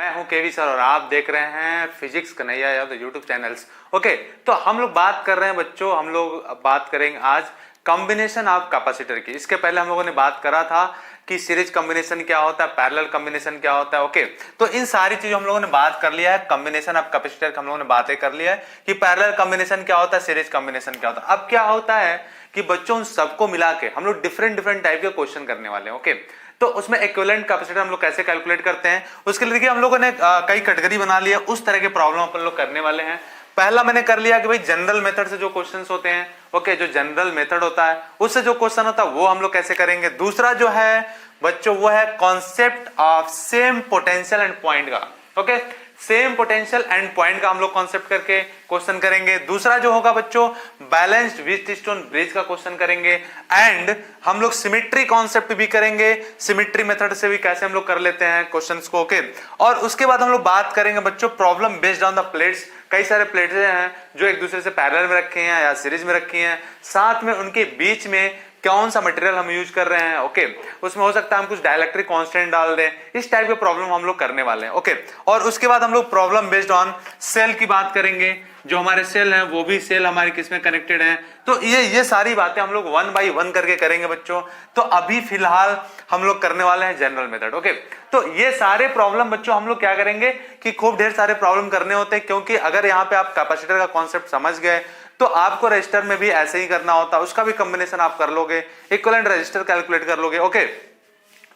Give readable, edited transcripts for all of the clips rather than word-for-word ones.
मैं हूं केवी सर और आप देख रहे हैं physics Kanhaiya Yadav YouTube channels. Okay, तो हम लोग बात कर रहे हैं बच्चों, हम लोग बात करेंगे आज कॉम्बिनेशन ऑफ कैपेसिटर की। इसके पहले हम लोगों ने बात करा था कि सीरीज कॉम्बिनेशन क्या होता है, पैरेलल कॉम्बिनेशन क्या होता है। ओके, तो इन सारी चीजों हम लोगों ने बात कर लिया है। कॉम्बिनेशन ऑफ कैपेसिटर हम लोगों ने बातें कर लिया है कि पैरेलल कॉम्बिनेशन क्या होता है, सीरीज कॉम्बिनेशन क्या होता है। अब क्या होता है कि बच्चों उन सबको मिला के हम लोग डिफरेंट डिफरेंट टाइप के क्वेश्चन करने वाले हैं। ओके, तो उसमें इक्विवेलेंट कैपेसिटर हम लोग कैसे कैलकुलेट करते हैं, उसके लिए देखिए हम लोगों ने कई कैटेगरी बना लिया, उस तरह के प्रॉब्लम अपन लोग करने वाले हैं। पहला मैंने कर लिया कि भाई जनरल मेथड से जो क्वेश्चंस होते हैं, ओके, जो जनरल मेथड होता है उससे जो क्वेश्चन होता है वो हम लोग कैसे करेंगे। दूसरा जो है बच्चों वो है concept of same potential end point का। Okay, same potential end point का हम लोग कॉन्सेप्ट करके क्वेश्चन करेंगे। दूसरा जो होगा बच्चों बैलेंस्ड व्हीटस्टोन ब्रिज का क्वेश्चन करेंगे। एंड हम लोग सिमेट्री कॉन्सेप्ट भी करेंगे, सिमेट्री मेथड से भी कैसे हम लोग कर लेते हैं क्वेश्चंस को। ओके, और उसके बाद हम लोग बात करेंगे बच्चों problem based on the plates. कई सारे प्लेट्स हैं जो एक दूसरे से पैरेलल में रखे हैं या सीरीज में रखी हैं, साथ में उनके बीच में कौन सा मटेरियल हम यूज कर रहे हैं। ओके, उसमें हो सकता है हम कुछ डाइलेक्ट्रिक कांस्टेंट डाल दें, इस टाइप के प्रॉब्लम हम लोग करने वाले हैं। ओके, और उसके बाद हम लोग प्रॉब्लम बेस्ड ऑन सेल की बात करेंगे। जो हमारे सेल हैं वो भी सेल हमारे किसमें कनेक्टेड हैं, तो ये सारी बातें हम लोग वन बाय वन करके करेंगे बच्चों। तो अभी फिलहाल हम लोग करने वाले हैं जनरल मेथड। ओके, तो ये सारे प्रॉब्लम बच्चों हम लोग क्या करेंगे कि खूब ढेर सारे प्रॉब्लम करने होते हैं, क्योंकि अगर यहाँ पे आप कैपेसिटर का कॉन्सेप्ट समझ गए तो आपको रजिस्टर में भी ऐसे ही करना होता है, उसका भी कॉम्बिनेशन आप कर लोगे, इक्विवेलेंट रजिस्टर कैलकुलेट कर लोगे। ओके,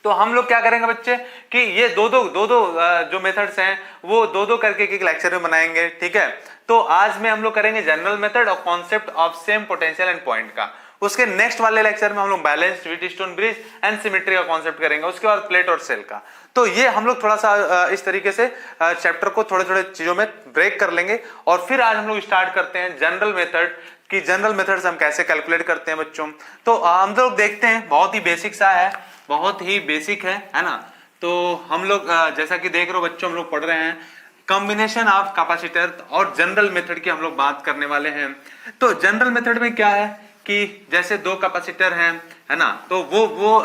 तो हम लोग क्या करेंगे बच्चे कि ये दो जो मेथड्स हैं वो दो करके एक लेक्चर में बनाएंगे। ठीक है, तो आज में हम लोग करेंगे जनरल मेथड और concept of same potential end point का। उसके नेक्स्ट वाले लेक्चर में हम लोग balanced Wheatstone bridge and symmetry का कॉन्सेप्ट करेंगे, उसके बाद प्लेट और सेल का। तो ये हम लोग थोड़ा सा इस तरीके से चैप्टर को थोड़े थोड़े चीजों में ब्रेक कर लेंगे और फिर आज हम लोग स्टार्ट करते हैं जनरल मेथड कि जनरल मेथड से हम कैसे कैलकुलेट करते हैं बच्चों। तो हम लोग देखते हैं, बहुत ही बेसिक सा है, बहुत ही बेसिक है ना। तो हम लोग जैसा कि देख रहे हो बच्चों, हम लोग पढ़ रहे हैं कॉम्बिनेशन ऑफ कैपेसिटर और जनरल मेथड की हम लोग बात करने वाले हैं। तो जनरल मेथड में क्या है कि जैसे दो कैपेसिटर हैं, है ना, तो वो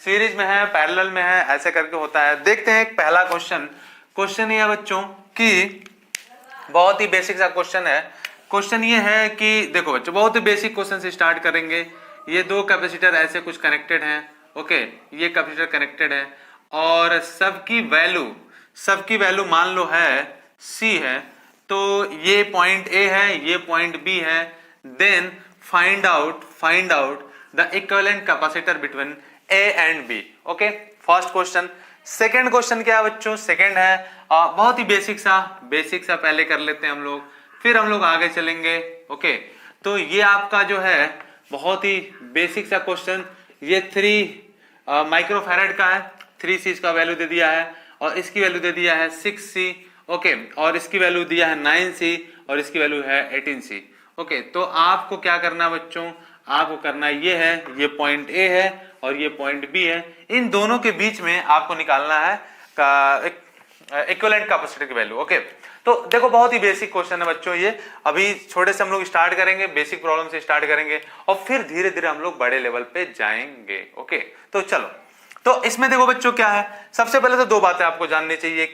सीरीज में है, पैरेलल में है, ऐसे करके होता है। देखते हैं एक पहला क्वेश्चन ये है बच्चों कि बहुत ही बेसिक सा क्वेश्चन है। क्वेश्चन ये है कि देखो बच्चों, बहुत ही बेसिक क्वेश्चन से स्टार्ट करेंगे। ये दो कैपेसिटर ऐसे कुछ कनेक्टेड हैं। ओके, ये कैपेसिटर कनेक्टेड है और सबकी वैल्यू मान लो है C है। तो ये पॉइंट A है, ये पॉइंट B है। Then find out the equivalent capacitor between A and B। Okay, first question. Second question क्या है बच्चों, सेकेंड है बहुत ही बेसिक सा पहले कर लेते हैं हम लोग, फिर हम लोग आगे चलेंगे। ओके, तो ये आपका जो है बहुत ही बेसिक सा क्वेश्चन, ये 3 माइक्रोफैराड का है। 3C इसका वैल्यू दे दिया है और इसकी वैल्यू दे दिया है 6C। ओके, और इसकी वैल्यू दिया है 9C और इसकी वैल्यू है 18C। ओके, तो आपको क्या करना बच्चों, आपको करना ये है, ये पॉइंट A है और ये पॉइंट B है, इन दोनों के बीच में आपको निकालना है इक्विवेलेंट कैपेसिटर की वैल्यू। ओके, तो देखो बहुत ही बेसिक क्वेश्चन है बच्चों ये। अभी छोटे से हम लोग स्टार्ट करेंगे, बेसिक प्रॉब्लम से स्टार्ट करेंगे और फिर धीरे धीरे हम लोग बड़े लेवल पे जाएंगे। ओके, तो चलो, तो इसमें देखो बच्चों क्या है, सबसे पहले तो दो बातें आपको जाननी चाहिए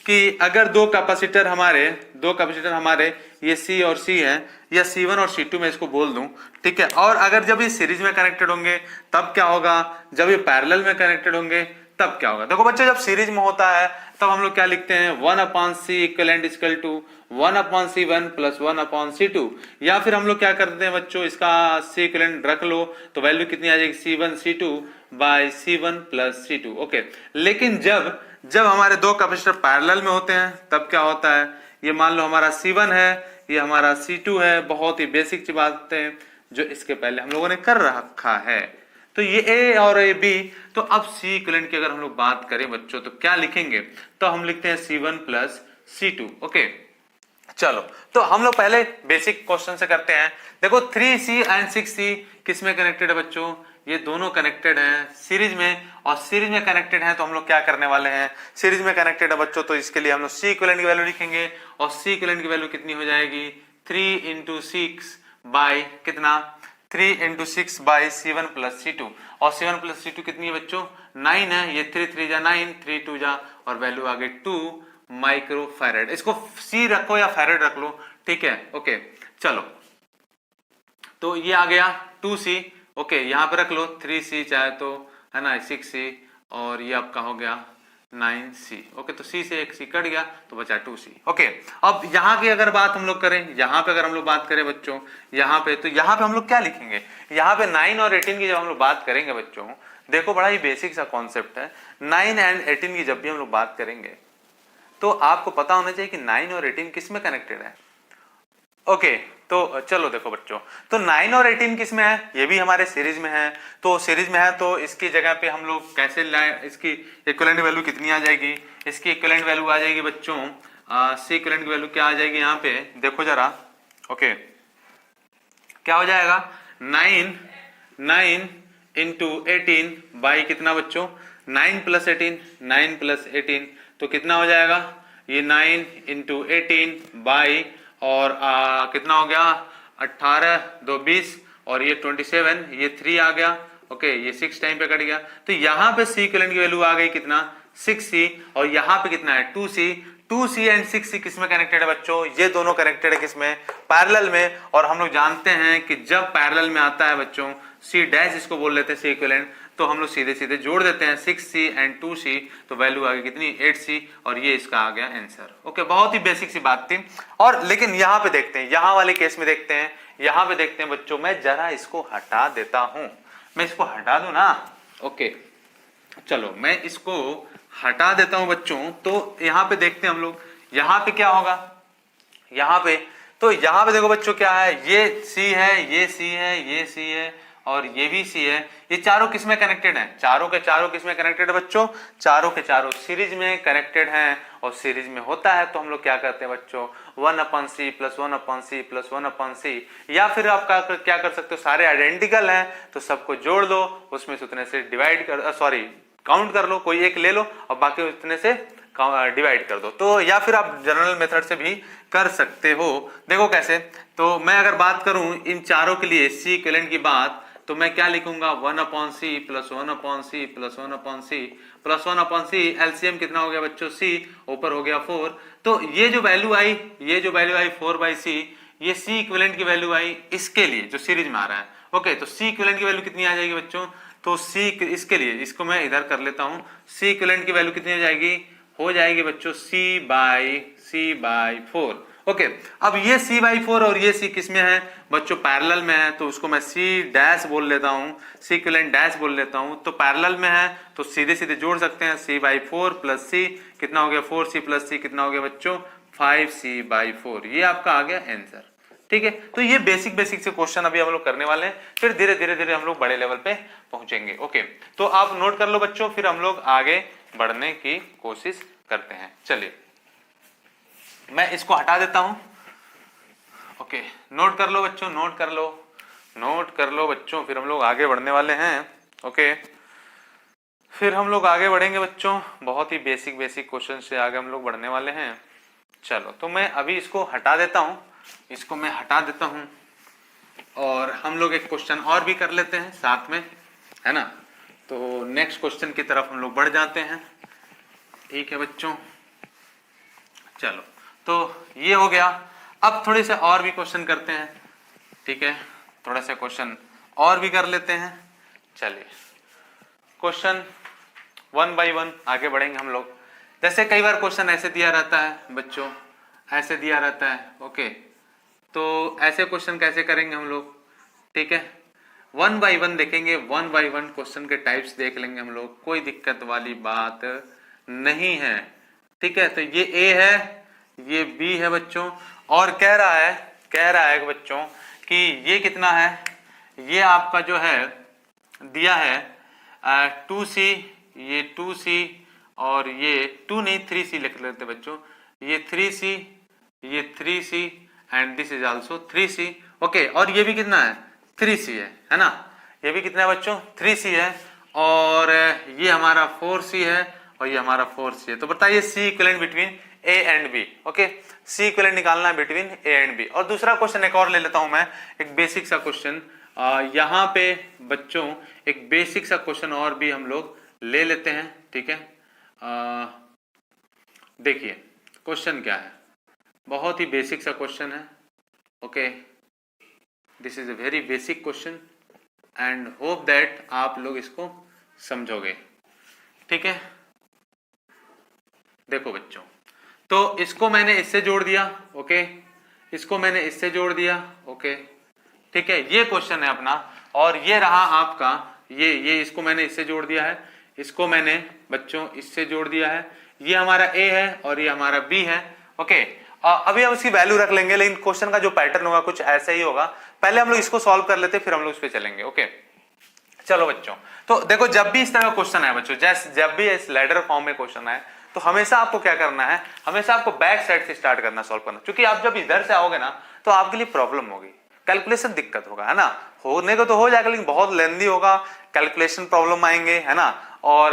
कि अगर दो कैपेसिटर हमारे ये C और C है, या C1 और C2 मैं इसको बोल दूं, ठीक है, और अगर जब ये सीरीज में कनेक्टेड होंगे तब क्या होगा, जब ये पैरेलल में कनेक्टेड होंगे तब क्या होगा। देखो बच्चों, जब सीरीज में होता है तब हम लोग क्या लिखते हैं, 1/C equivalent equal to 1/C1 plus 1/C2, या फिर हम लोग क्या करते हैं बच्चों, इसका C इक्विवेलेंट रख लो तो वैल्यू कितनी आ जाएगी, C1 C2 bye C1 plus C2। Okay, लेकिन जब हमारे दो कैपेसिटर पैरेलल में होते हैं तब क्या होता है, ये मान लो हमारा C1 है, ये हमारा C2 है। बहुत ही बेसिक बातें जो इसके पहले हम लोगों ने कर रखा है। तो ये A और ये B, तो अब C इक्विवेलेंट की अगर हम लोग बात करें बच्चों तो क्या लिखेंगे, तो हम लिखते हैं C1 प्लस C2। ओके, चलो, तो हम लोग पहले बेसिक क्वेश्चन से करते हैं। देखो 3C एंड 6C किस में कनेक्टेड है बच्चों, ये दोनों कनेक्टेड हैं सीरीज में, और सीरीज में कनेक्टेड हैं तो हम लोग क्या करने वाले हैं, सीरीज में कनेक्टेड है बच्चों, तो इसके लिए हम लोग C इक्विवेलेंट की वैल्यू लिखेंगे और C इक्विवेलेंट की वैल्यू कितनी हो जाएगी, 3 × 6 बाय कितना 3 into 6 by C1 plus C2, और C1 प्लस C2 कितनी है बच्चों 9 है, ये 3 3 जा 9, 3 2 जा, और वैल्यू आ गई 2 माइक्रो फैरेड। इसको C रखो या फैरेड रख लो, ठीक है। ओके चलो, तो ये आ गया 2C, ओके यहाँ पे रख लो 3C चाहे तो, है ना 6C, और ये आपका हो गया 9C। ओके तो C से एक C कट गया तो बचा 2C। ओके अब यहाँ की अगर बात हम लोग करें, यहाँ पे अगर हम लोग बात करें बच्चों, यहाँ पे तो यहाँ पे हम लोग क्या लिखेंगे, यहाँ पे 9 और 18 की जब हम लोग बात करेंगे बच्चों, देखो बड़ा ही बेसिक सा कॉन्सेप्ट है। 9 एंड 18 की जब भी हम लोग बात करेंगे तो आपको पता होना चाहिए कि 9 और 18 किस में कनेक्टेड है। ओके तो चलो देखो बच्चों, तो 9 और 18 किस में है, ये भी हमारे सीरीज में है, तो सीरीज में है तो इसकी जगह पे हम लोग कैसे लाए, इसकी इक्विवेलेंट वैल्यू कितनी आ जाएगी, इसकी इक्विवेलेंट वैल्यू आ जाएगी बच्चों, सी इक्विवेलेंट की वैल्यू क्या आ जाएगी यहाँ पे देखो जरा। ओके क्या हो जाएगा 9 इंटू 18 बाई कितना बच्चों 9 प्लस 18, 9 प्लस 18 तो कितना हो जाएगा, ये 9 इंटू 18 बाई और कितना हो गया 18 2 20, और ये 27, ये 3 आ गया। ओके ये 6 टाइम पे कट गया, तो यहाँ पे सी इक्विवेलेंट की वैल्यू आ गई कितना 6C, और यहाँ पे कितना है 2C। 2C एंड 6C किसमें कनेक्टेड है बच्चों, ये दोनों कनेक्टेड है किसमें, पैरेलल में। और हम लोग जानते हैं कि जब पैरेलल में आता है बच्चों C डैश इसको बोल लेते हैं सी इक्विवेलेंट, तो हम लोग सीधे सीधे जोड़ देते हैं 6C एंड 2C, तो वैल्यू आ गई कितनी 8C, और ये इसका आ गया आंसर। ओके बहुत ही बेसिक सी बात थी। और लेकिन यहाँ पे देखते हैं, यहाँ वाले केस में देखते हैं, यहाँ पे देखते हैं बच्चों, मैं जरा इसको हटा देता हूं, मैं इसको हटा दूं ना। ओके चलो मैं इसको हटा देता हूं बच्चों, तो यहाँ पे देखते हैं हम लोग, यहाँ पे क्या होगा, यहाँ पे तो यहाँ पे देखो बच्चों क्या है, ये C है, ये C है, ये C है, और ये भी C है। ये चारों किसमें कनेक्टेड हैं, चारों के चारों किसमें कनेक्टेड है बच्चों, चारों के चारों सीरीज में कनेक्टेड हैं, और सीरीज में होता है तो हम लोग क्या करते हैं बच्चों 1/C plus 1/C plus 1/C, या फिर आप क्या कर सकते हो, सारे आइडेंटिकल हैं तो सबको जोड़ दो, उसमें से उतने से डिवाइड कर सॉरी काउंट कर लो, कोई एक ले लो और बाकी उतने से डिवाइड कर दो, तो या फिर आप जनरल मेथड से भी कर सकते हो। देखो कैसे, तो मैं अगर बात करूं इन चारों के लिए सी इक्विवेलेंट की बात, तो मैं क्या लिखूंगा 1/C plus 1/C plus 1/C plus 1/C, LCM कितना हो गया बच्चों C, ऊपर हो गया 4, तो ये जो वैल्यू आई, ये जो वैल्यू आई 4/C, ये सी इक्विवेलेंट की वैल्यू आई इसके लिए जो सीरीज में आ रहा है। ओके तो सी इक्विवेलेंट की वैल्यू कितनी आ जाएगी बच्चों, तो सी इसके लिए, इसको मैं इधर कर लेता हूं, सी इक्विवेलेंट की वैल्यू कितनी हो जाएगी बच्चों C/4। ओके अब ये C/4 और ये C किस में है बच्चों, पैरेलल में है, तो उसको मैं C डैश बोल लेता हूँ, सी इक्विवेलेंट डैश बोल लेता हूँ, तो पैरेलल में है तो सीधे सीधे जोड़ सकते हैं C/4 प्लस C कितना हो गया 4C प्लस C कितना हो गया बच्चों 5C/4, ये आपका आ गया आंसर। ठीक है, तो ये बेसिक से क्वेश्चन अभी हम लोग करने वाले हैं, फिर धीरे धीरे हम लोग बड़े लेवल पे पहुंचेंगे। ओके तो आप नोट कर लो बच्चों, फिर हम लोग आगे बढ़ने की कोशिश करते हैं। चलिए मैं इसको हटा देता हूं। ओके नोट कर लो बच्चों, नोट कर लो बच्चों, फिर हम लोग आगे बढ़ने वाले हैं। ओके फिर हम लोग आगे बढ़ेंगे बच्चों, बहुत ही बेसिक क्वेश्चन से आगे हम लोग बढ़ने वाले हैं। चलो तो मैं अभी इसको हटा देता हूं, और हम लोग एक क्वेश्चन और भी कर लेते हैं साथ में, है ना। तो नेक्स्ट क्वेश्चन की तरफ हम लोग बढ़ जाते हैं। ठीक है बच्चों, चलो तो ये हो गया। अब थोड़े से और भी क्वेश्चन करते हैं, ठीक है, थोड़ा सा क्वेश्चन और भी कर लेते हैं। चलिए क्वेश्चन 1 बाय 1 आगे बढ़ेंगे हम लोग। जैसे कई बार क्वेश्चन ऐसे दिया रहता है बच्चों, ऐसे दिया रहता है। ओके तो ऐसे क्वेश्चन कैसे करेंगे हम लोग, ठीक है 1 बाय 1 देखेंगे, 1 बाय 1 क्वेश्चन के टाइप्स देख लेंगे हम लोग, कोई दिक्कत वाली बात नहीं है। ठीक है, तो ये A है, ये B है बच्चों, और कह रहा है बच्चों कि ये कितना है, ये आपका जो है दिया है 2C, ये 2C, और ये 2 नहीं 3C लिख लेते बच्चों, ये 3C, ये 3C and this is also 3C। Okay और ये भी कितना है 3C है ना, ये भी कितना है बच्चों 3C है, और ये हमारा 4C है, और ये हमारा 4C है। तो बताइए C equivalent between A and B। Okay C equivalent निकालना है बिटवीन A एंड B। और दूसरा क्वेश्चन एक और ले लेता हूं मैं, एक बेसिक सा क्वेश्चन यहाँ पे बच्चों एक बेसिक सा क्वेश्चन और भी हम लोग ले लेते हैं, ठीक है। देखिए क्वेश्चन क्या है, बहुत ही बेसिक सा क्वेश्चन है। Okay, this is a very basic question and hope that आप लोग इसको समझोगे, ठीक है। देखो बच्चों, तो इसको मैंने इससे जोड़ दिया, ओके, इसको मैंने इससे जोड़ दिया, ओके, ठीक है। ये क्वेश्चन है अपना, और ये रहा आपका, ये इसको मैंने इससे जोड़ दिया है, इसको मैंने बच्चों इससे जोड़ दिया है। ये हमारा ए है और ये हमारा बी है, ओके। अभी हम इसकी वैल्यू रख लेंगे, लेकिन क्वेश्चन का जो पैटर्न होगा कुछ ऐसा ही होगा। पहले हम लोग इसको सॉल्व कर लेते, फिर हम लोग इस पे चलेंगे, ओके। चलो बच्चों, तो देखो जब भी इस तरह का क्वेश्चन है बच्चों, जब भी इस लैडर फॉर्म में क्वेश्चन है, तो हमेशा आपको क्या करना है, हमेशा आपको बैक साइड से स्टार्ट करना, सॉल्व करना। क्योंकि आप जब इधर से आओगे ना, तो आपके लिए प्रॉब्लम होगी, कैलकुलेशन दिक्कत होगा, है ना। होने को तो हो जाएगा, लेकिन बहुत लेंदी होगा, कैलकुलेशन प्रॉब्लम आएंगे, है ना। और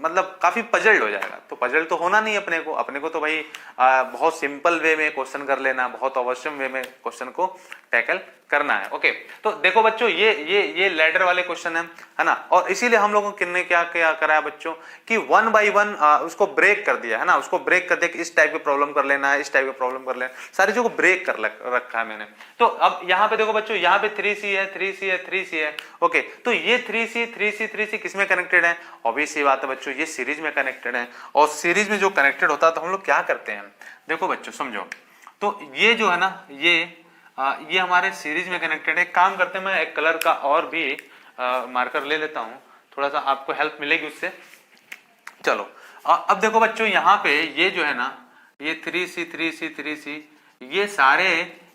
मतलब काफी पजल्ड हो जाएगा। तो पजल्ड तो होना नहीं अपने को तो भाई बहुत सिंपल वे में क्वेश्चन कर लेना, बहुत अवश्यम वे में क्वेश्चन को टैकल करना है, ओके। तो देखो बच्चों, ये लैडर वाले क्वेश्चन है ना। और इसीलिए हम लोगों ने क्या क्या कराया बच्चों, कि वन बाई वन उसको ब्रेक कर दिया, है ना। उसको ब्रेक कर दिया कि इस टाइप के प्रॉब्लम कर लेना है, इस टाइप के प्रॉब्लम कर लेना, सारी चीजों को ब्रेक कर रखा है मैंने। तो अब यहाँ पे देखो बच्चों, यहाँ पे 3C है, 3C है, 3C है, ओके। तो ये 3C 3C 3C किसमें कनेक्टेड है? ऑब्वियस सी बात है बच्चों, ये सीरीज में कनेक्टेड है। और सीरीज में जो कनेक्टेड होता है, तो हम लोग क्या करते हैं, देखो बच्चों समझो। तो ये जो है ना, ये हमारे सीरीज में कनेक्टेड है। काम करते हैं, मैं एक कलर का और भी मार्कर ले लेता हूं, थोड़ा सा आपको हेल्प मिलेगी उससे। चलो अब देखो बच्चों, यहाँ पे ये जो है ना, ये 3C 3C 3C, ये सारे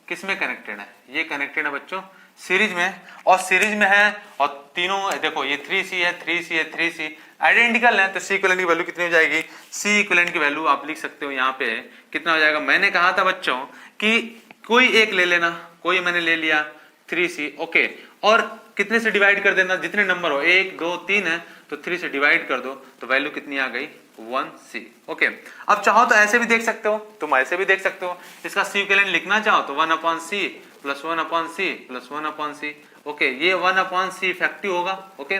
किस में कनेक्टेड है? ये कनेक्टेड है बच्चों सीरीज में, और सीरीज में है। और तीनों देखो, ये 3C है, 3C है, 3C आइडेंटिकल है। तो C इक्विवेलेंट की वैल्यू कितनी हो जाएगी? C इक्विवेलेंट की वैल्यू आप लिख सकते हो यहाँ पे कितना हो जाएगा। मैंने कहा था बच्चों कि कोई एक ले लेना, कोई मैंने ले लिया 3C, ओके। और कितने से डिवाइड कर देना, जितने नंबर हो, 1 2 3 है, तो 3 से डिवाइड कर दो, तो वैल्यू कितनी आ गई? 1C, okay. अब चाहो तो ऐसे भी देख सकते हो, तुम ऐसे भी देख सकते हो। इसका C इक्विवेलेंट लिखना चाहो तो 1/C plus 1/C plus 1/C, okay. ये 1/C इफेक्टिव होगा, ओके।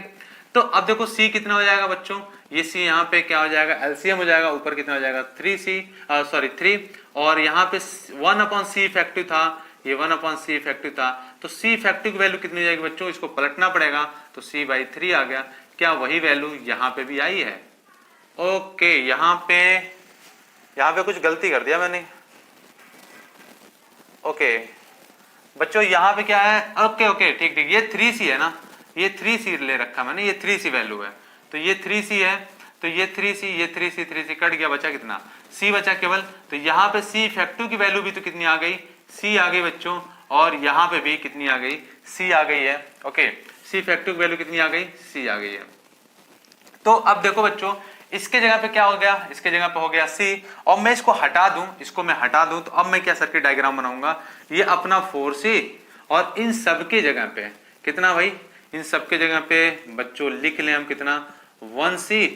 तो अब देखो C कितना हो जाएगा बच्चों, ये C यहाँ पे क्या हो जाएगा? एलसीएम हो जाएगा। ऊपर कितना हो जाएगा? 3 और यहाँ पे 1/C इफेक्टिव था, ये 1/C इफेक्टिव था। तो C इफेक्टिव की वैल्यू कितनी हो जाएगी बच्चों? इसको पलटना पड़ेगा, तो C/3 आ गया। क्या वही वैल्यू यहाँ पे भी आई है? ओके, यहाँ पे कुछ गलती कर दिया मैंने, ओके बच्चों। यहाँ पे क्या है? ओके ठीक, ये 3C है ना, ये 3C ले रखा मैंने, ये 3C वैल्यू है। तो ये 3C है, तो ये 3C, ये 3C कट गया, बचा कितना? C बचा केवल। तो यहाँ पे C इफेक्टिव की वैल्यू भी तो कितनी आ गई? C आ गई बच्चों। और यहाँ पे भी कितनी आ गई? C आ गई है, ओके। C इफेक्टिव की वैल्यू कितनी आ गई? C आ गई है। तो अब देखो बच्चों, इसके जगह पे क्या हो गया? इसके जगह पे हो गया C। और मैं इसको हटा दूं, तो अब मैं क्या सर्किट डायग्राम बनाऊंगा? ये अपना 4C, और इन सब के जगह पे कितना भाई? इन सब के जगह पे बच्चों लिख लें हम कितना? 1C,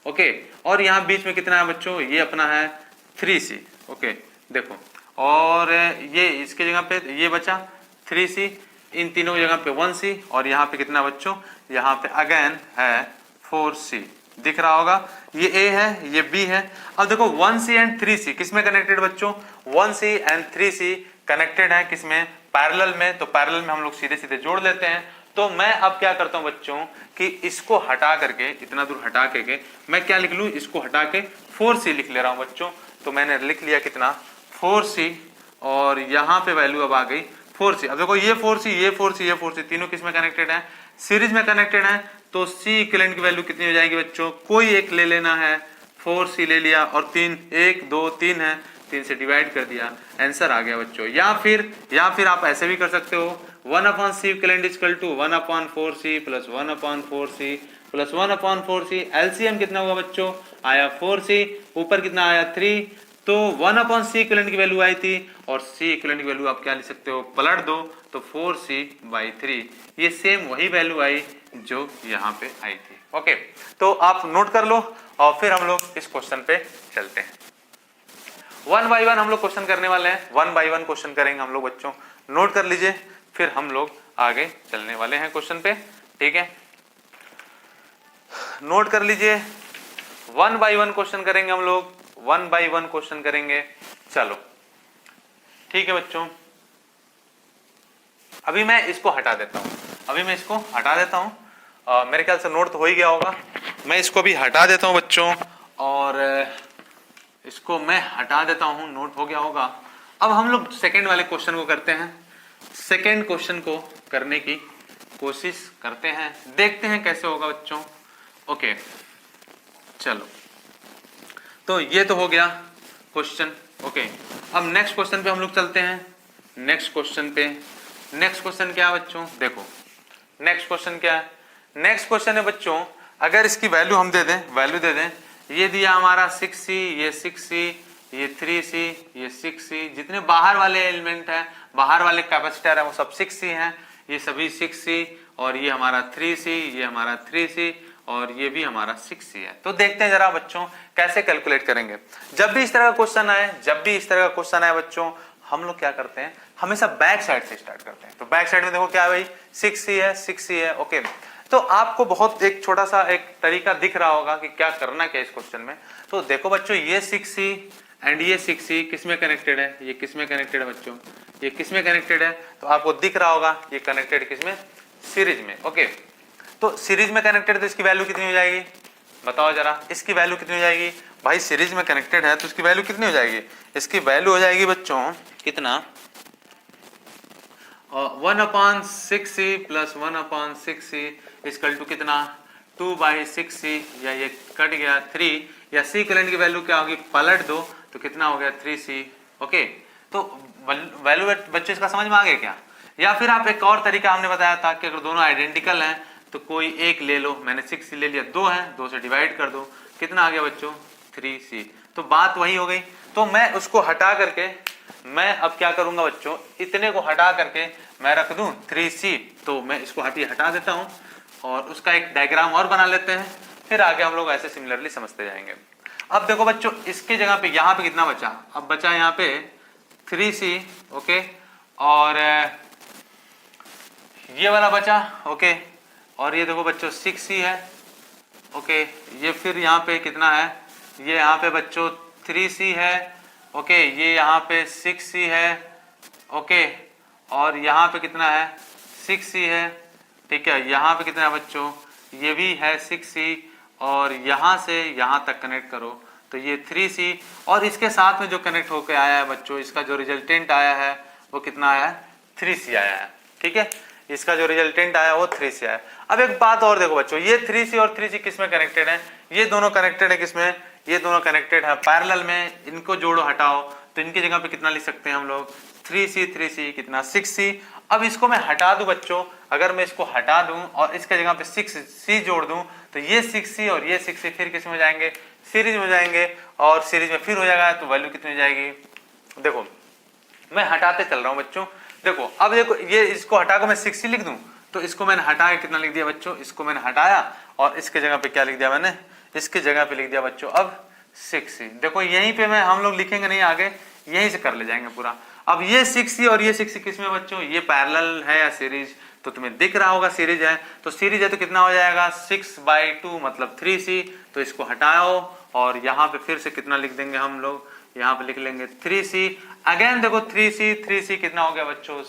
okay. और यहाँ बीच में कितना है बच्चों? ये अपना है 3C, ओके। देखो, और ये इसके जगह पे ये बचा 3C, इन तीनों जगह पे 1C, और यहाँ पे कितना बच्चों? यहाँ पे अगेन है 4C, दिख रहा होगा। ये A है, ये B है। अब देखो 1C एंड 3C किसमें कनेक्टेड बच्चों? 1C एंड 3C कनेक्टेड है किसमें? पैरेलल में। तो पैरेलल में हम लोग सीधे सीधे जोड़ लेते हैं। तो मैं अब क्या करता हूं बच्चों कि इसको हटा करके, इतना दूर हटा के मैं क्या लिख लूं? इसको हटा के 4C लिख ले रहा हूं बच्चों। तो मैंने लिख लिया कितना? 4C, और यहां पे वैल्यू अब आ गई 4C। अब देखो ये 4C, ये 4C, ये 4C तीनों किसमें कनेक्टेड है? सीरीज में कनेक्टेड है। तो C इक्विवेलेंट की वैल्यू कितनी हो जाएगी बच्चों? कोई एक ले लेना है, 4C ले लिया, और 1 2 3 है, 3 से डिवाइड कर दिया, आंसर आ गया बच्चों। या फिर आप ऐसे भी कर सकते हो, 1/C equivalent is equal to 1/4C plus 1/4C plus 1/4C। LCM कितना हुआ बच्चों? आया 4C, ऊपर कितना आया? 3। तो 1/C इक्विवेलेंट की वैल्यू आई थी, और C इक्विवेलेंट की वैल्यू आप क्या लिख सकते हो? पलट दो, तो 4C/3। ये सेम वही वैल्यू आई जो यहाँ पे आई थी, ओके। तो आप नोट कर लो, और फिर हम लोग इस क्वेश्चन पे चलते हैं। 1 बाय 1 हम लोग क्वेश्चन करने वाले हैं, 1 बाय 1 क्वेश्चन करेंगे हम लोग बच्चों, नोट कर लीजिए। फिर हम लोग आगे चलने वाले हैं क्वेश्चन पे। ठीक है, नोट कर लीजिए, 1 बाय 1 क्वेश्चन करेंगे हम लोग, 1 बाय 1 क्वेश्चन करेंगे। चलो ठीक है बच्चों, अभी मैं इसको हटा देता हूं, मेरे ख्याल से नोट तो हो ही गया होगा। मैं इसको भी हटा देता हूं बच्चों, और इसको मैं हटा देता हूं, नोट हो गया होगा। अब हम लोग सेकंड वाले क्वेश्चन को करते हैं, सेकंड क्वेश्चन को करने की कोशिश करते हैं, देखते हैं कैसे होगा बच्चों। ओके चलो, तो ये तो हो गया क्वेश्चन। ओके, अब नेक्स्ट क्वेश्चन पे हम लोग चलते हैं। नेक्स्ट क्वेश्चन क्या है बच्चों, देखो नेक्स्ट क्वेश्चन क्या है। नेक्स्ट क्वेश्चन है बच्चों, अगर इसकी वैल्यू हम दे दें, ये दिया हमारा 6c, ये 6c, ये 3c, ये 6c, जितने बाहर वाले एलिमेंट है, बाहर वाले कैपेसिटर है वो सब 6c हैं, ये सभी 6c, और ये हमारा 3c, ये हमारा 3c, और ये भी हमारा 6c है। तो देखते हैं जरा बच्चों कैसे कैलकुलेट करेंगे। जब भी इस तरह का क्वेश्चन आए बच्चों, हम लोग क्या करते हैं, हमेशा बैक साइड से स्टार्ट करते हैं। तो बैक साइड में देखो क्या है भाई, 6c है। ओके, तो आपको बहुत एक छोटा सा एक तरीका दिख रहा होगा कि क्या करना क्या इस क्वेश्चन में। तो देखो बच्चों, ये 6c एंड ये 6c किसमें कनेक्टेड है, ये किसमें कनेक्टेड है बच्चों, ये किसमें कनेक्टेड है, तो आपको दिख रहा होगा ये कनेक्टेड किसमें, सीरीज में। ओके, तो सीरीज में कनेक्टेड, तो इसकी वैल्यू कितनी हो जाएगी, बताओ जरा, इसकी वैल्यू कितनी हो जाएगी भाई, सीरीज में कनेक्टेड है तो इसकी वैल्यू कितनी हो जाएगी, इसकी वैल्यू हो जाएगी बच्चों कितना, 1/6c plus 1/6c equal to कितना, 2/6c, या ये कट गया 3, या सी इक्विवेलेंट की वैल्यू क्या होगी, पलट दो तो कितना हो गया 3c। ओके, तो वैल्यू बच्चे इसका समझ में आ गया क्या। या फिर आप एक और तरीका हमने बताया था कि अगर दोनों आइडेंटिकल हैं तो कोई एक ले लो, मैंने 6c ले लिया, 2 है, 2 से डिवाइड कर दो, कितना आ गया बच्चों 3c। तो बात वही हो गई। तो मैं उसको हटा करके, मैं अब क्या करूंगा बच्चों, इतने को हटा करके मैं रख दूं 3c, तो मैं इसको हटा देता हूं और उसका एक डायग्राम और बना लेते हैं, फिर आगे हम लोग ऐसे सिमिलरली समझते जाएंगे। अब देखो बच्चों, इसकी जगह पे यहाँ पे कितना बचा, अब बचा यहाँ पे 3c। ओके, और ये वाला बचा। ओके, और ये देखो बच्चों 6c है। ओके, ये फिर यहाँ पे कितना है, ये यहाँ पे बच्चों 3c है। ओके, ये यहाँ पे 6c है। ओके, और यहाँ पे कितना है 6c है। ठीक है, यहाँ पे कितना है बच्चों, ये भी है 6c, और यहाँ से यहाँ तक कनेक्ट करो तो ये 3c, और इसके साथ में जो कनेक्ट होकर आया है बच्चों, इसका जो रिजल्टेंट आया है वो कितना आया है, 3c आया है। ठीक है, इसका जो रिजल्टेंट आया वो 3c आया। अब एक बात और देखो बच्चों, ये 3c और 3c किसमें कनेक्टेड है, ये दोनों कनेक्टेड है किसमें, ये दोनों कनेक्टेड है पैरेलल में। इनको जोड़ो हटाओ तो इनकी जगह पे कितना लिख सकते हैं हम लोग, 3c कितना 6c। अब इसको मैं हटा दूं बच्चों, अगर मैं इसको हटा दूं और इसके जगह पे 6c जोड़ दूं तो ये 6c और ये 6c फिर किस में जाएंगे, सीरीज में जाएंगे, और सीरीज में फिर हो जाएगा तो वैल्यू कितनी हो जाएगी। देखो मैं हटाते चल रहा हूं बच्चों, देखो अब देखो ये इसको हटा कर मैं 6c लिख दूं तो इसको मैंने हटा के कितना लिख दिया बच्चों, इसको मैंने हटाया और इसके जगह पे क्या लिख दिया मैंने, इसके जगह पे लिख दिया बच्चों अब 6c। देखो यहीं पे मैं हम लोग लिखेंगे नहीं आगे, यहीं से कर ले जाएंगे पूरा। अब ये 6c और ये 6c किसमें बच्चों, ये पैरेलल है या सीरीज, तो तुम्हें दिख रहा होगा सीरीज है, तो सीरीज है तो कितना हो जाएगा 6/2 मतलब 3c। तो इसको हटाओ और यहाँ पे फिर से कितना लिख देंगे हम लोग, यहाँ पे लिख लेंगे 3c। अगेन देखो 3c कितना हो गया बच्चों,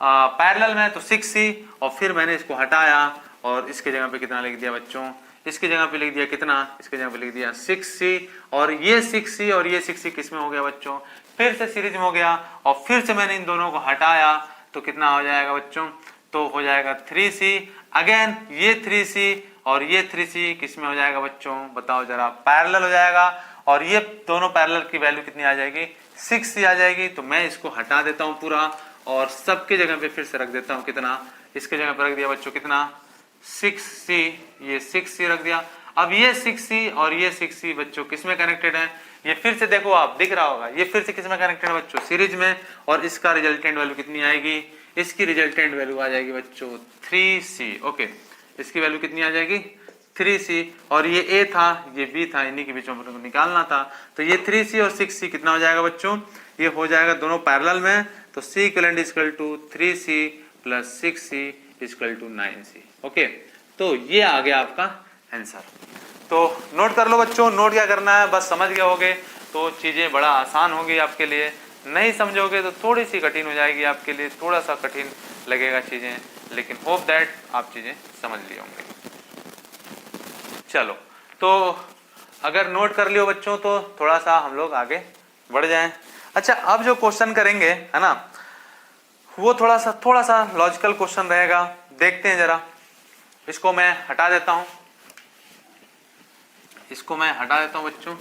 पैरेलल में तो 6c, और फिर मैंने इसको हटाया और इसके जगह पे कितना लिख दिया बच्चों, इसकी जगह पे लिख दिया कितना, इसके जगह पे लिख दिया 6c, और ये 6c और ये 6c किस में हो गया बच्चों, फिर से सीरीज में हो गया, और फिर से मैंने इन दोनों को हटाया तो कितना हो जाएगा बच्चों, तो हो जाएगा 3c। अगेन ये 3c और ये 3c किस में हो जाएगा बच्चों, बताओ जरा, पैरेलल हो जाएगा, और ये दोनों पैरेलल की वैल्यू कितनी आ जाएगी, 6c आ जाएगी। तो मैं इसको हटा देता हूं पूरा और सबके जगह पे फिर से रख देता हूं कितना, इसके जगह पे रख दिया बच्चों कितना 6c, ये 6c रख दिया। अब ये 6c और ये 6c बच्चों किसमें कनेक्टेड है, ये फिर से देखो आप दिख रहा होगा, ये फिर से किसमें कनेक्टेड है बच्चों, सीरीज में, और इसका रिजल्टेंट वैल्यू कितनी आएगी, इसकी रिजल्टेंट वैल्यू आ जाएगी बच्चों 3c। ओके, इसकी वैल्यू कितनी आ जाएगी 3c, और ये a था ये b था, इन्हीं के बीच में निकालना था, तो ये 3c और 6c कितना हो जाएगा बच्चों, ये हो जाएगा दोनों पैरेलल में, तो c equivalent equal to 3c plus 6c equal to 9c। Okay, तो ये आ गया आपका आंसर। तो नोट कर लो बच्चों, नोट क्या करना है, बस समझ गए होगे तो चीज़ें बड़ा आसान होगी आपके लिए, नहीं समझोगे तो थोड़ी सी कठिन हो जाएगी आपके लिए, थोड़ा सा कठिन लगेगा चीज़ें, लेकिन होप दैट आप चीज़ें समझ लिए होंगे। चलो, तो अगर नोट कर लियो बच्चों तो थोड़ा सा हम लोग आगे बढ़ जाएं। अच्छा, अब जो क्वेश्चन करेंगे है ना, वो थोड़ा सा लॉजिकल क्वेश्चन रहेगा, देखते हैं जरा। इसको मैं हटा देता हूं, इसको मैं हटा देता हूं बच्चों।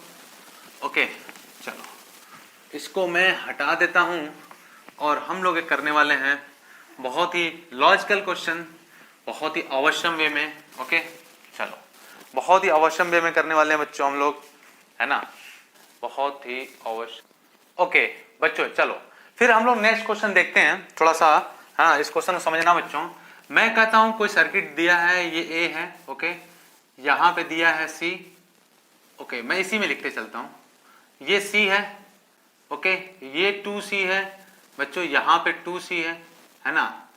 ओके, चलो इसको मैं हटा देता हूं और हम लोग एक करने वाले हैं बहुत ही लॉजिकल क्वेश्चन, बहुत ही आवश्यक वे में। ओके, चलो बहुत ही आवश्यक वे में करने वाले हैं बच्चों हम लोग, है ना, बहुत ही आवश्यक। ओके बच्चों, चलो फिर हम लोग नेक्स्ट क्वेश्चन देखते हैं थोड़ा सा। हाँ, इस क्वेश्चन को समझना बच्चों। मैं कहता हूं कोई सर्किट दिया है, ये ए है, ओके, यहां पे दिया है सी, ओके, मैं इसी में लिखते चलता हूं, ये सी है, ओके, ये 2c है बच्चों, यहाँ पे 2c है ना,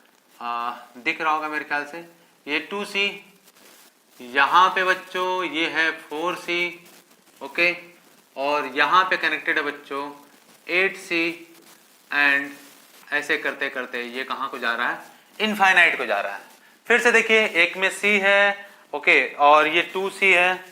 दिख रहा होगा मेरे ख्याल से, ये 2c, यहाँ पे बच्चों ये है 4c, ओके, और यहाँ पे कनेक्टेड है बच्चों 8c, एंड ऐसे करते करते ये कहाँ को जा रहा है, इनफाइनाइट को जा रहा है। फिर से देखिए, एक में c है, ओके, और ये 2c है,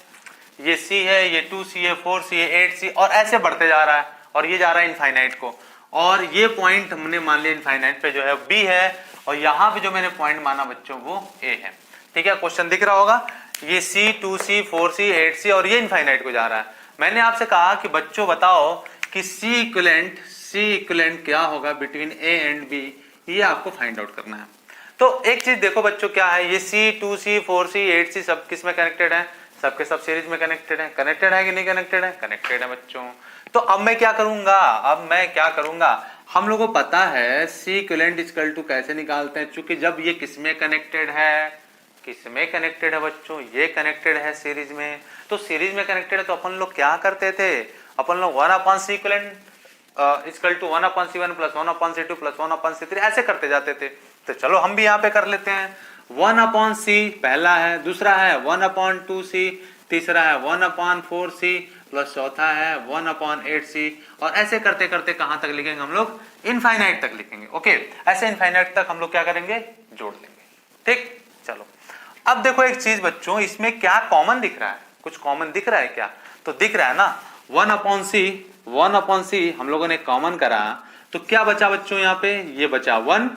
ये c है, ये 2c है, 4c है, 8c, और ऐसे बढ़ते जा रहा है, और ये जा रहा है इनफाइनाइट को, और ये पॉइंट हमने मान लिया इनफाइनाइट पे जो है b है, और यहाँ पे जो मैंने पॉइंट माना बच्चों वो a है। ठीक है, क्वेश्चन दिख रहा होगा, ये c, 2c, 4c, 8c, और ये इनफाइनाइट को जा रहा है। मैंने आपसे कहा कि बच्चों बताओ कि c इक्विवेलेंट क्या होगा बिटवीन a एंड b, ये आपको फाइंड आउट करना है। तो एक चीज देखो बच्चों, क्या है, ये c, 2c, 4c, 8c सब किस में कनेक्टेड है, सबके सब सीरीज में कनेक्टेड है। कनेक्टेड है कि नहीं कनेक्टेड है, कनेक्टेड है बच्चों। तो अब मैं क्या करूंगा, हम लोगों को पता है C इक्विवेलेंट इक्वल टू कैसे निकालते हैं, चूंकि जब ये किसमें कनेक्टेड है बच्चों, ये कनेक्टेड है सीरीज में, तो सीरीज में कनेक्टेड है तो अपन लोग क्या करते थे, अपन लोग 1/C equivalent equal to 1/C1 plus 1/C2 plus 1/C3 ऐसे करते जाते थे। तो चलो हम भी यहाँ पे कर लेते हैं, 1/C पहला है, दूसरा है 1/2C, तीसरा है 1/4C, प्लस चौथा है 1/8C, और ऐसे करते करते कहां तक लिखेंगे हम लोग, इनफाइनाइट तक लिखेंगे। ओके, ऐसे इनफाइनाइट तक हम लोग क्या करेंगे, जोड़ लेंगे। ठीक, चलो अब देखो एक चीज बच्चों, इसमें क्या कॉमन दिख रहा है, कुछ कॉमन दिख रहा है क्या, तो दिख रहा है ना, 1/C हम लोगों ने कॉमन करा, तो क्या बचा बच्चों, यहाँ पे ये बचा 1,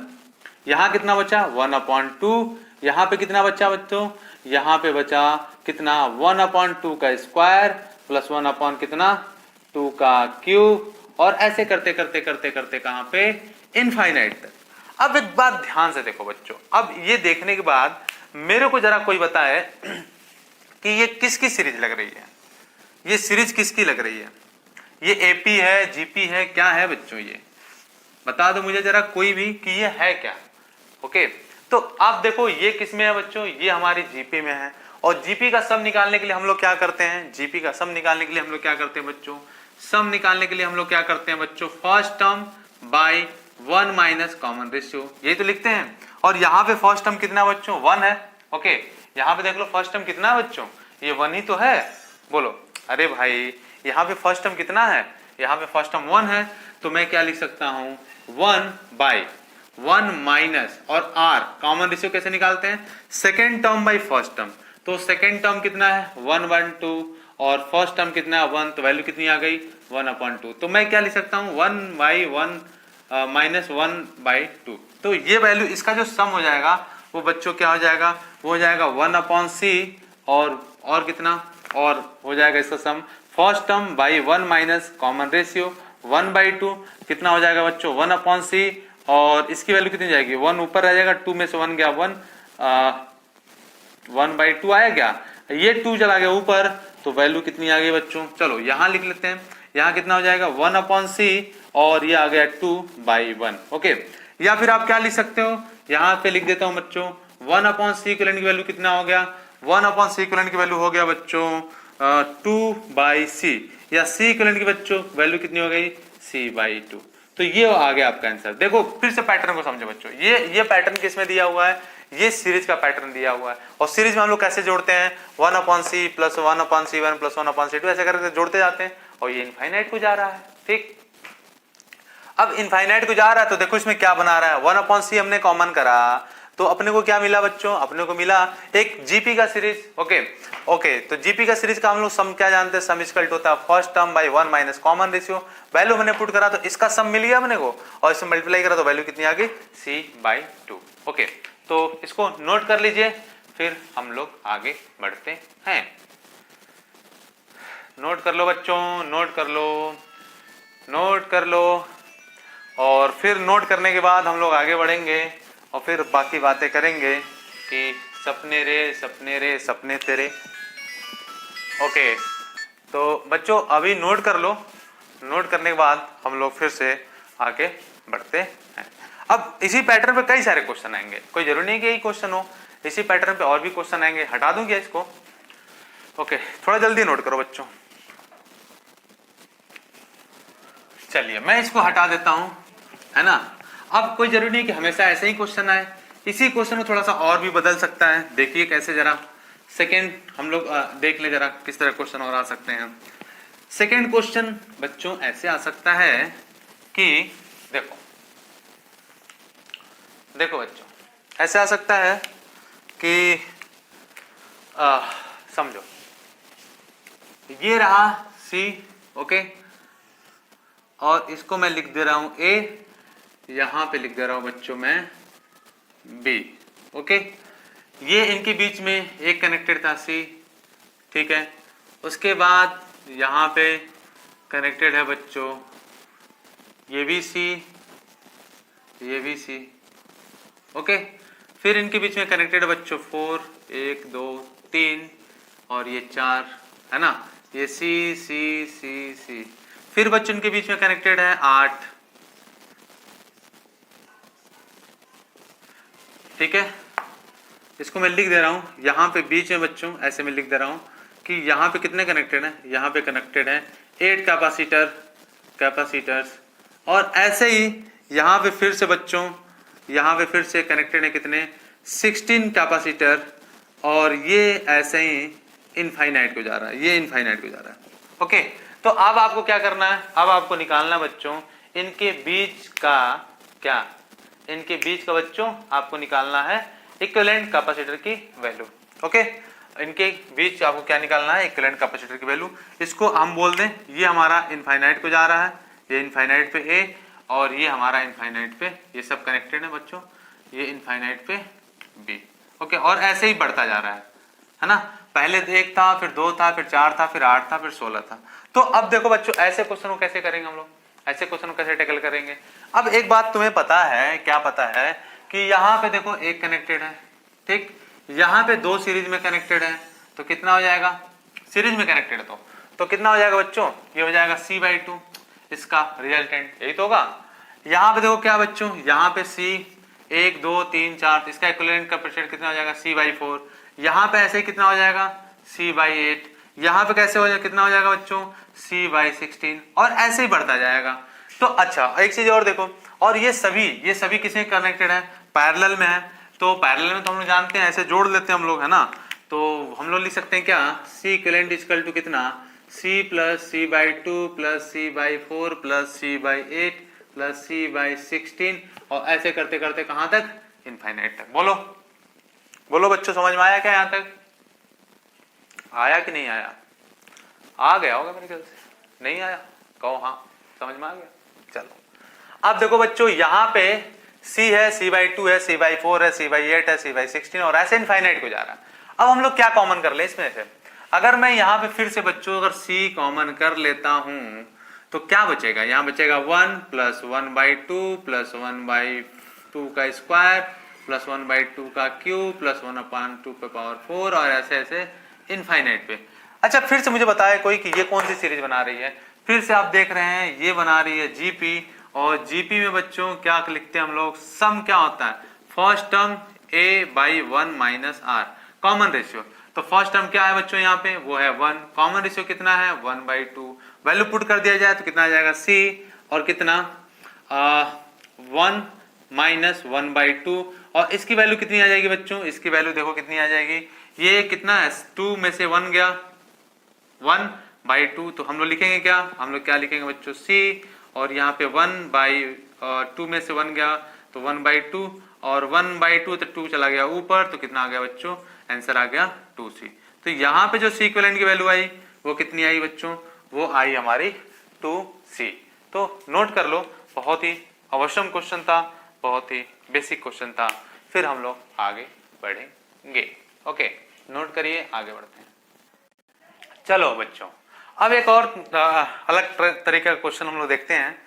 यहाँ कितना बचा 1/2, यहाँ पे कितना बचा बच्चों, यहाँ पे बचा कितना 1/2 का स्क्वायर प्लस 1 कितना 2 का क्यूब, और ऐसे करते करते करते करते कहां पे, इनफाइनाइट तक। अब एक बात ध्यान से देखो बच्चों, अब ये देखने के बाद मेरे को जरा कोई बताए कि ये किसकी सीरीज लग रही है, ये सीरीज किसकी लग रही है, ये एपी है, जीपी है, क्या है बच्चों, ये बता दो मुझे जरा कोई भी कि ये है क्या। ओके, तो आप देखो ये किस में है बच्चों, ये हमारी जीपी में है, और जीपी का सम निकालने के लिए हम लोग क्या करते हैं, जीपी का सम निकालने के लिए हम लोग क्या करते हैं बच्चों, सम निकालने के लिए हम लोग क्या करते हैं बच्चों, first term by 1 minus common ratio, यही तो लिखते हैं। और यहाँ पे फर्स्ट टर्म कितना बच्चों, 1 है। ओके, यहाँ पे देख लो फर्स्ट टर्म कितना है बच्चों, ये 1 ही तो है, बोलो अरे भाई यहाँ पे फर्स्ट टर्म कितना है, यहाँ पे फर्स्ट टर्म 1 है, तो मैं क्या लिख सकता हूँ, 1/1 माइनस, और r कॉमन रेशियो कैसे निकालते हैं, second term by first term, तो सेकेंड टर्म कितना है 1/2, और फर्स्ट टर्म कितना है 1, तो वैल्यू कितनी आ गई 1/2, तो मैं क्या लिख सकता हूँ 1/1 माइनस 1/2, तो ये वैल्यू, इसका जो सम हो जाएगा वो बच्चों क्या हो जाएगा, वो हो जाएगा 1/C, और कितना, और हो जाएगा इसका sum first term by 1 minus common ratio 1/2, कितना हो जाएगा बच्चों 1/C, और इसकी वैल्यू कितनी जाएगी, 1 ऊपर रह जाएगा, 2 में से 1 गया 1/2 आया क्या, ये 2 चला गया ऊपर, तो वैल्यू कितनी आ गई बच्चों, चलो यहां लिख लेते हैं, यहां कितना हो जाएगा 1/C, और ये आ गया 2/1। ओके, या फिर आप क्या लिख सकते हो, यहां पे लिख देता हूं बच्चों, 1/C इक्विवेलेंट की वैल्यू कितना हो गया, 1/C इक्विवेलेंट की वैल्यू हो गया बच्चों 2/C, या C इक्विवेलेंट की बच्चों वैल्यू कितनी हो गई, C/2। तो ये आ गया आपका आंसर। देखो फिर से पैटर्न को समझो बच्चों, ये पैटर्न किसमें दिया हुआ है, ये सीरीज का पैटर्न दिया हुआ है। और सीरीज में हम लोग कैसे जोड़ते हैं, 1/c plus 1/c1 plus 1/c2 ऐसे करके जोड़ते जाते हैं, और ये इनफाइनाइट को जा रहा है। ठीक, अब इनफाइनाइट को जा रहा है तो देखो इसमें क्या बना रहा है, 1/c हमने कॉमन करा तो अपने को क्या मिला बच्चों, अपने को मिला एक जीपी का सीरीज। ओके तो जीपी का सीरीज का हम लोग सम क्या जानते हैं, सम इक्वल टू होता है first term by 1 minus common ratio. Value मैंने पुट करा तो इसका सम मिल गया अपने को, और इसे मल्टीप्लाई करा तो वैल्यू कितनी आ गई, c/2। ओके तो इसको नोट कर लीजिए, फिर हम लोग आगे बढ़ते हैं। नोट कर लो बच्चों, नोट कर लो, नोट कर लो, और फिर नोट करने के बाद हम लोग आगे बढ़ेंगे और फिर बाकी बातें करेंगे कि सपने रे सपने रे सपने तेरे। ओके तो बच्चों अभी नोट कर लो, नोट करने के बाद हम लोग फिर से आगे बढ़ते हैं। अब इसी पैटर्न पे कई सारे क्वेश्चन आएंगे, कोई जरूरी नहीं कि यही क्वेश्चन हो, इसी पैटर्न पे और भी क्वेश्चन आएंगे। हटा दूं क्या इसको? ओके थोड़ा जल्दी नोट करो बच्चों। चलिए मैं इसको हटा देता हूं, है ना। अब कोई जरूरी नहीं कि हमेशा ऐसे ही क्वेश्चन आए, इसी क्वेश्चन को थोड़ा सा और भी बदल सकता है। देखिए कैसे, जरा सेकेंड हम लोग देख ले जरा किस तरह क्वेश्चन और आ सकते हैं। सेकेंड क्वेश्चन बच्चों ऐसे आ सकता है कि देखो देखो बच्चों ऐसे आ सकता है कि समझो ये रहा C, ओके, और इसको मैं लिख दे रहा हूं A, यहां पे लिख दे रहा हूं बच्चों मैं B, ओके। ये इनके बीच में एक कनेक्टेड था C, ठीक है। उसके बाद यहां पे कनेक्टेड है बच्चों ये भी C, ये भी C, ओके। फिर इनके बीच में कनेक्टेड है बच्चों 4, 1 2 3 और ये 4, है ना, ये C C C C। फिर बच्चों इनके बीच में कनेक्टेड है 8, ठीक है। इसको मैं लिख दे रहा हूं यहां पे बीच में बच्चों, ऐसे मैं लिख दे रहा हूं कि यहां पे कितने कनेक्टेड हैं, यहां पे कनेक्टेड है 8 कैपेसिटर्स, और ऐसे ही यहां पे फिर से बच्चों, यहां पे फिर से कनेक्टेड है कितने 16 कैपेसिटर, और ये ऐसे ही इनफाइनाइट को जा रहा है, ये इनफाइनाइट को जा रहा है। ओके तो अब आपको क्या करना है, अब आपको निकालना बच्चों इनके बीच का क्या, इनके बीच का बच्चों आपको निकालना है इक्विवेलेंट कैपेसिटर की वैल्यू। ओके इनके बीच आपको क्या निकालना है, इक्विवेलेंट कैपेसिटर की वैल्यू। इसको हम बोल दें ये हमारा इनफाइनाइट को जा रहा है, ये इनफाइनाइट पे A और ये हमारा इनफाइनाइट पे, ये सब कनेक्टेड है बच्चों, ये इनफाइनाइट पे B। ओके और ऐसे ही बढ़ता जा रहा है ना। पहले 1 था, फिर 2 था, फिर 4 था, फिर 8 था, फिर 16 था। तो अब देखो बच्चों ऐसे क्वेश्चन को कैसे करेंगे हम लोग, ऐसे क्वेश्चन को कैसे टैकल करेंगे। अब एक बात तुम्हें पता है, क्या पता है कि यहाँ पे देखो एक कनेक्टेड है, ठीक, यहाँ पे 2 सीरीज में कनेक्टेड है, तो कितना हो जाएगा, सीरीज में कनेक्टेड है तो कितना हो जाएगा बच्चों, ये हो जाएगा C/2, इसका रिजल्टेंट यही तो होगा। यहाँ पे देखो क्या बच्चों, यहाँ पे C 1 2 3 4, इसका इक्विवेलेंट कैपेसिटर कितना हो जाएगा C/4। यहाँ पे ऐसे कितना हो जाएगा C/8, यहाँ पे कैसे हो जाएगा, कितना हो जाएगा बच्चों C/16, और ऐसे ही बढ़ता जाएगा। तो अच्छा एक चीज और देखो, और ये सभी किसमें कनेक्टेड है, पैरेलल में है। तो पैरेलल में तो हम लोग जानते हैं ऐसे जोड़ लेते हैं हम लोग, है ना। तो हम लोग लिख सकते हैं क्या, C इक्विवेलेंट इक्वल टू कितना C plus C/2 plus C/4 plus C/8 plus C/16, और ऐसे करते करते कहां तक, इनफाइनाइट तक। बोलो बोलो बच्चों समझ में आया क्या, यहां तक आया कि नहीं आया, आ गया होगा मेरे ख्याल से, नहीं आया कहो हाँ, समझ में आ गया। चलो अब देखो बच्चों यहाँ पे C है, C/2 है, C/4 है, C/8 है, C/16, और ऐसे इनफाइनाइट को जा रहा है। अब हम लोग क्या कॉमन कर ले इसमें से, अगर मैं यहाँ पे फिर से बच्चों अगर C कॉमन कर लेता हूं तो क्या बचेगा, यहाँ बचेगा 1 प्लस 1/2 प्लस 1/2 का स्क्वायर प्लस 1/2 का क्यूब प्लस 1/2 पे पावर 4, और ऐसे ऐसे इनफाइनाइट पे। अच्छा फिर से मुझे बताया कोई कि ये कौन सी सीरीज बना रही है, फिर से आप देख रहे हैं ये बना रही है जीपी, और जीपी में बच्चों क्या लिखते हैं हम लोग, सम क्या होता है, first term A/1 minus R, common ratio. तो फर्स्ट टर्म क्या है बच्चों यहाँ पे, वो है 1, कॉमन रेशियो कितना है 1/2, वैल्यू पुट कर दिया जाए तो कितना आ जाएगा C, और कितना 1 माइनस 1/2 और इसकी वैल्यू कितनी आ जाएगी बच्चों, इसकी वैल्यू देखो कितनी आ जाएगी, ये कितना है 2 में से 1 गया 1/2, तो हम लोग लिखेंगे क्या, हम लोग क्या लिखेंगे बच्चों c, और यहाँ पे 1/2 में से 1 गया तो 1/2 और 1/2 तो 2 चला गया ऊपर, तो कितना आ गया बच्चों, आंसर आ गया 2c। तो यहाँ पे जो c इक्विवेलेंट की वैल्यू आई वो कितनी आई बच्चों, वो आई हमारी 2c। तो नोट कर लो, बहुत ही अवश्यम क्वेश्चन था, बहुत ही बेसिक क्वेश्चन था। फिर हम लोग आगे बढ़ेंगे। ओके, नोट करिए, आगे बढ़ते हैं। चलो बच्चों, अब एक और अलग तरीके का क्वेश्चन हम लोग देखते हैं।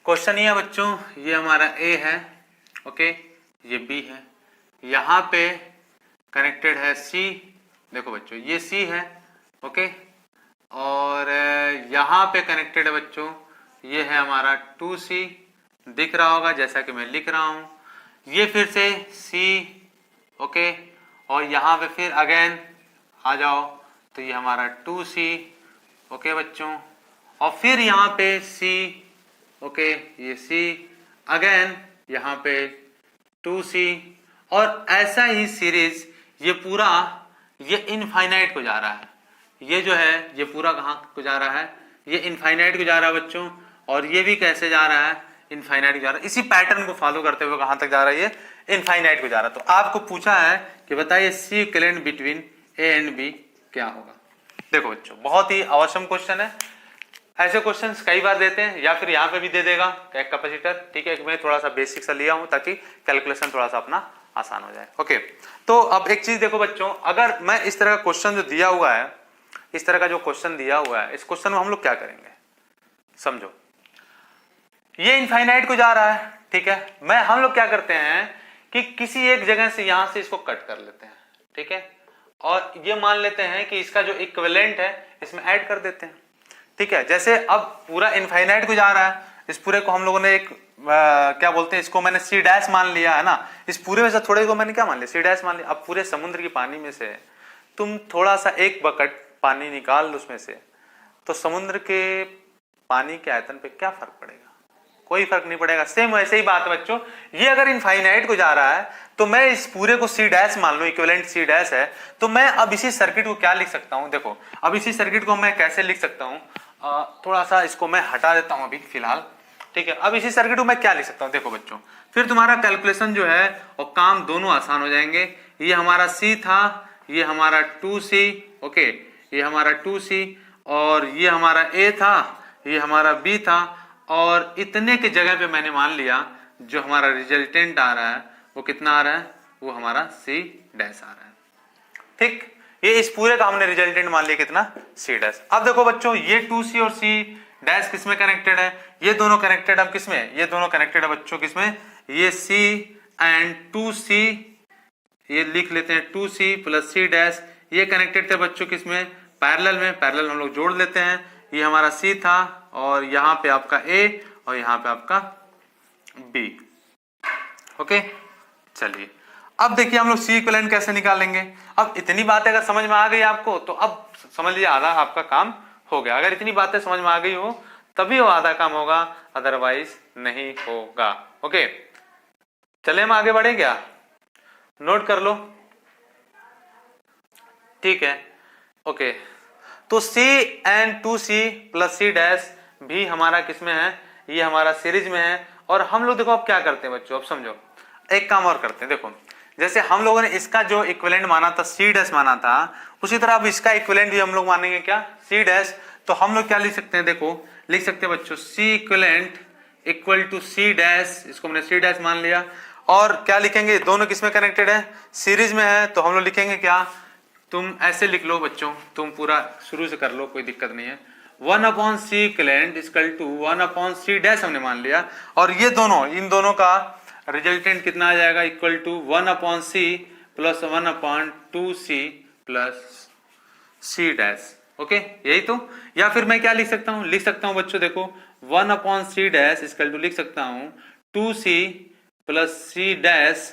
क्वेश्चन ये है बच्चों, ये हमारा a है, ओके, ये b है, यहाँ पे कनेक्टेड है c, देखो बच्चों ये c है, ओके, और यहाँ पे कनेक्टेड है बच्चों, ये है हमारा 2c, दिख रहा होगा जैसा कि मैं लिख रहा हूँ, ये फिर से c, ओके, और यहाँ पे फिर अगेन आ जाओ तो ये हमारा 2c, ओके बच्चों, और फिर यहाँ पे c, ओके, ये c, अगेन यहाँ पे 2c, और ऐसा ही सीरीज ये पूरा ये इनफाइनाइट को जा रहा है, ये जो है ये पूरा कहाँ को जा रहा है, ये इनफाइनाइट को जा रहा है बच्चों, और ये भी कैसे जा रहा है, इनफाइनाइट को जा रहा है। इसी पैटर्न को फॉलो करते हुए कहाँ तक जा रहा है, ये इनफाइनाइट को जा रहा है। तो आपको पूछा है कि बताइए C equivalent between A and B क्या होगा। देखो बच्चों, बहुत ही अवश्यम क्वेश्चन है, ऐसे क्वेश्चंस कई बार देते हैं, या फिर यहाँ पे भी दे देगा एक कैपेसिटर, ठीक है, मैं थोड़ा सा बेसिक सा लिया हूँ ताकि कैलकुलेशन थोड़ा सा अपना आसान हो जाए। ओके, तो अब एक चीज देखो बच्चों, अगर मैं इस तरह का क्वेश्चन जो दिया हुआ है, इस तरह का जो क्वेश्चन दिया हुआ है, इस क्वेश्चन में हम लोग क्या करेंगे, समझो, ये इनफाइनाइट को जा रहा है, ठीक है, हम लोग क्या करते हैं कि किसी एक जगह से यहां से इसको कट कर लेते हैं, ठीक है, और ये मान लेते हैं कि इसका जो इक्विवेलेंट है इसमें ऐड कर देते हैं, ठीक है। जैसे अब पूरा इनफाइनाइट को जा रहा है, इस पूरे को हम लोगों ने एक क्या बोलते हैं, इसको मैंने सी डैश मान लिया है ना, इस पूरे में से थोड़े को मैंने क्या मान लिया, सी डैश मान लिया। अब पूरे समुद्र की पानी में से तुम थोड़ा सा एक बकेट पानी निकाल लो उसमें से, तो समुद्र के पानी के आयतन पे क्या फर्क पड़ेगा, कोई फर्क नहीं पड़ेगा। सेम वैसे ही बात है बच्चों, ये अगर इनफाइनाइट को जा रहा है तो मैं इस पूरे को सी डैश मान लूं, इक्विवेलेंट सी डैश है, तो मैं अब इसी सर्किट को क्या लिख सकता हूं, देखो अब इसी सर्किट को मैं कैसे लिख सकता हूं, थोड़ा सा इसको मैं हटा देता हूं अभी फिलहाल, ठीक है। अब इसी सर्किट को मैं क्या लिख सकता हूं, देखो बच्चों, फिर तुम्हारा कैलकुलेशन जो है और काम दोनों आसान हो जाएंगे। ये हमारा C था, ये हमारा 2C, ओके, ये हमारा 2C, और ये हमारा A था, ये हमारा B था, और इतने के जगह पे मैंने मान लिया जो हमारा रिजल्टेंट आ रहा है वो कितना आ रहा है, वो हमारा C डैश आ रहा है, ठीक। ये इस पूरे का हमने रिजल्टेंट मान लिया कितना, C डैश। अब देखो बच्चों, ये 2C और C डैश किसमें कनेक्टेड है, ये दोनों कनेक्टेड अब किसमें, ये दोनों कनेक्टेड है बच्चों किसमें, ये C एंड 2C, ये लिख लेते हैं 2C प्लस C डैश, ये कनेक्टेड थे बच्चों किसमें, पैरेलल में, पैरेलल हम लोग जोड़ लेते हैं। ये हमारा C था, और यहाँ पे आपका A और यहाँ पे आपका B, ओके। चलिए अब देखिए हम लोग C इक्विवेलेंट कैसे निकालेंगे। अब इतनी बातें अगर समझ में आ गई आपको तो अब समझ लीजिए आधा आपका काम हो गया। अगर इतनी बातें समझ में आ गई हो तभी वो आधा काम होगा, अदरवाइज नहीं होगा। ओके, चले हम आगे बढ़े क्या, नोट कर लो, ठीक है। ओके, तो C and 2C plus C dash भी हमारा किसमें है, ये हमारा सीरीज में है। और हम लोग देखो अब क्या करते हैं बच्चों, अब समझो एक काम और करते हैं। देखो जैसे हम लोगों ने इसका जो इक्विवेलेंट माना था C डैश माना था, उसी तरह अब इसका इक्विवेलेंट भी हम लोग मानेंगे क्या, C डैश। तो हम लोग क्या लिख सकते हैं, देखो लिख सकते हैं बच्चों C equivalent equal to C dash, इसको हमने C डैश मान लिया। और क्या लिखेंगे, दोनों किसमें कनेक्टेड है, सीरीज में है, तो हम लोग लिखेंगे क्या, तुम ऐसे लिख लो बच्चों, तुम पूरा शुरू से कर लो, कोई दिक्कत नहीं है। 1/C equivalent equal to 1/C dash हमने मान लिया, और ये दोनों, इन दोनों का रिजल्टेंट कितना आ जाएगा, equal to 1/C plus 1/2C plus C dash, okay, यही तो। या फिर मैं क्या लिख सकता हूं, लिख सकता हूं बच्चों देखो 1/C डैश इक्वल टू लिख सकता हूं 2C plus C dash